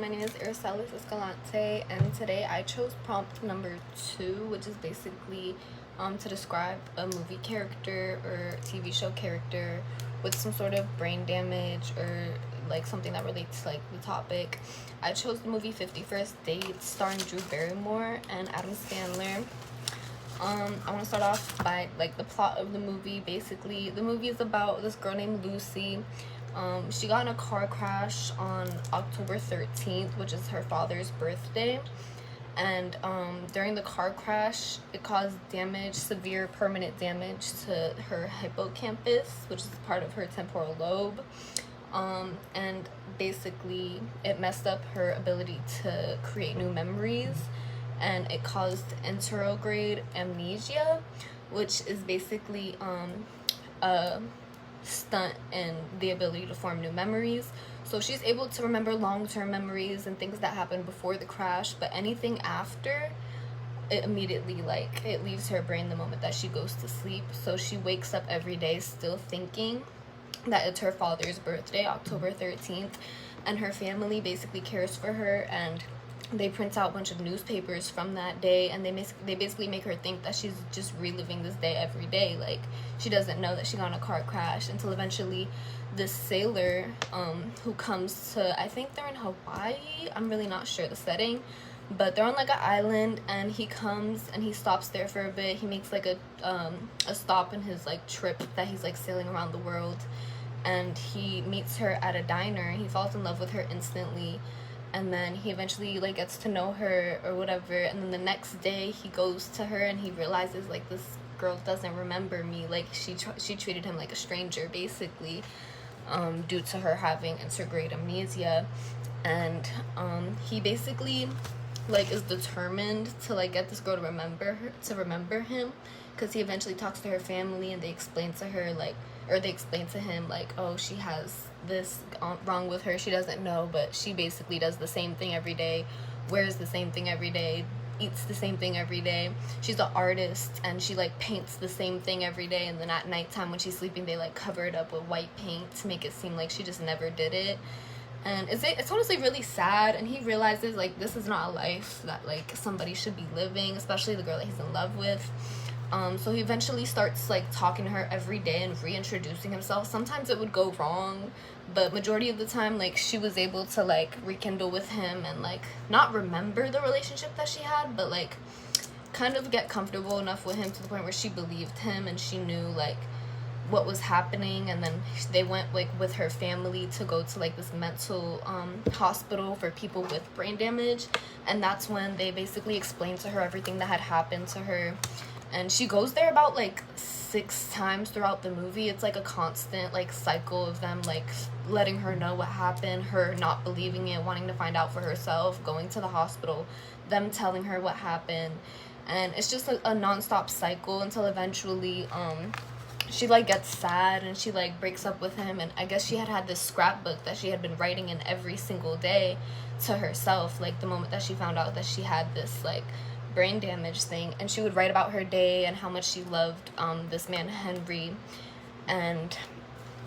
My name is Iracelis Escalante, and today I chose prompt number 2, which is basically to describe a movie character or TV show character with some sort of brain damage or like something that relates to like the topic. I chose the movie 50 First Dates starring Drew Barrymore and Adam Sandler. I want to start off by like the plot of the movie. Basically, the movie is about this girl named Lucy. She got in a car crash on October 13th, which is her father's birthday. And during the car crash, it caused damage, severe permanent damage to her hippocampus, which is part of her temporal lobe. And basically, it messed up her ability to create new memories, and it caused anterograde amnesia, which is basically a stunt in the ability to form new memories. So she's able to remember long-term memories and things that happened before the crash, but anything after, it immediately like it leaves her brain the moment that she goes to sleep. So she wakes up every day still thinking that it's her father's birthday, October 13th, and her family basically cares for her, and they print out a bunch of newspapers from that day, and they basically make her think that she's just reliving this day every day. Like, she doesn't know that she got in a car crash until eventually this sailor who comes to, I think they're in Hawaii, I'm really not sure the setting, but they're on like an island, and he comes and he stops there for a bit. He makes like a stop in his like trip that he's like sailing around the world, and he meets her at a diner, and he falls in love with her instantly. And then he eventually like gets to know her or whatever, and then the next day he goes to her and he realizes like this girl doesn't remember me, like she treated him like a stranger basically, due to her having anterograde amnesia. And he basically like is determined to like get this girl to remember him, because he eventually talks to her family, and they explain to him like, oh, she has this wrong with her, she doesn't know, but she basically does the same thing every day, wears the same thing every day, eats the same thing every day. She's an artist, and she like paints the same thing every day, and then at nighttime when she's sleeping, they like cover it up with white paint to make it seem like she just never did it. And it's honestly really sad, and he realizes like this is not a life that like somebody should be living, especially the girl that he's in love with. So he eventually starts like talking to her every day and reintroducing himself. Sometimes it would go wrong, but majority of the time like she was able to like rekindle with him and like not remember the relationship that she had, but like kind of get comfortable enough with him to the point where she believed him and she knew like what was happening. And then they went like with her family to go to like this mental hospital for people with brain damage, and that's when they basically explained to her everything that had happened to her. And she goes there about like 6 times throughout the movie. It's like a constant like cycle of them like letting her know what happened, her not believing it, wanting to find out for herself, going to the hospital, them telling her what happened. And it's just a non-stop cycle until eventually she like gets sad and she like breaks up with him. And I guess she had this scrapbook that she had been writing in every single day to herself, like the moment that she found out that she had this like brain damage thing, and she would write about her day and how much she loved this man Henry. And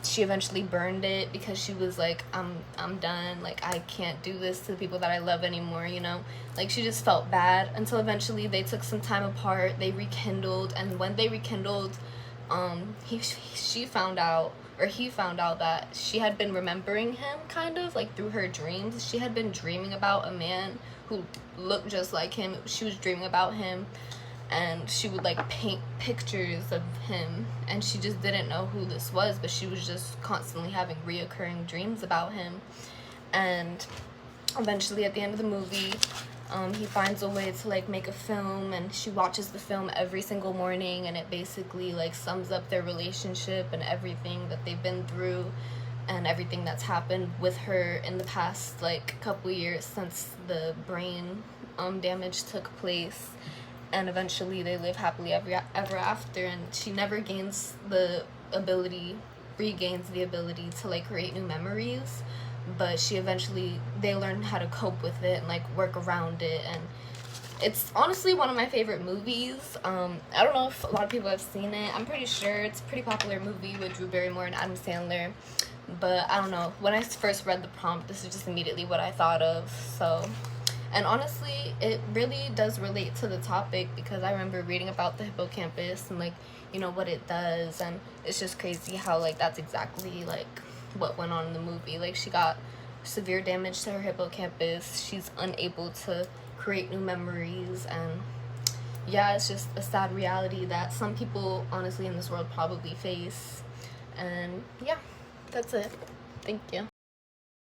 she eventually burned it because she was like, I'm done, like I can't do this to the people that I love anymore, you know, like she just felt bad. Until eventually they took some time apart, they rekindled, and when they rekindled, he found out that she had been remembering him kind of like through her dreams. She had been dreaming about a man who looked just like him. She was dreaming about him, and she would like paint pictures of him, and she just didn't know who this was, but she was just constantly having reoccurring dreams about him. And eventually at the end of the movie, he finds a way to like make a film, and she watches the film every single morning, and it basically like sums up their relationship and everything that they've been through and everything that's happened with her in the past like couple years since the brain damage took place. And eventually they live happily ever after, and she never regains the ability to like create new memories, but they learn how to cope with it and like work around it. And it's honestly one of my favorite movies. I don't know if a lot of people have seen it. I'm pretty sure it's a pretty popular movie with Drew Barrymore and Adam Sandler. But I don't know, when I first read the prompt, this is just immediately what I thought of. So, and honestly, it really does relate to the topic, because I remember reading about the hippocampus and like, you know, what it does. And it's just crazy how like that's exactly like what went on in the movie. Like, she got severe damage to her hippocampus, she's unable to create new memories. And yeah, it's just a sad reality that some people honestly in this world probably face. And yeah, that's it. Thank you.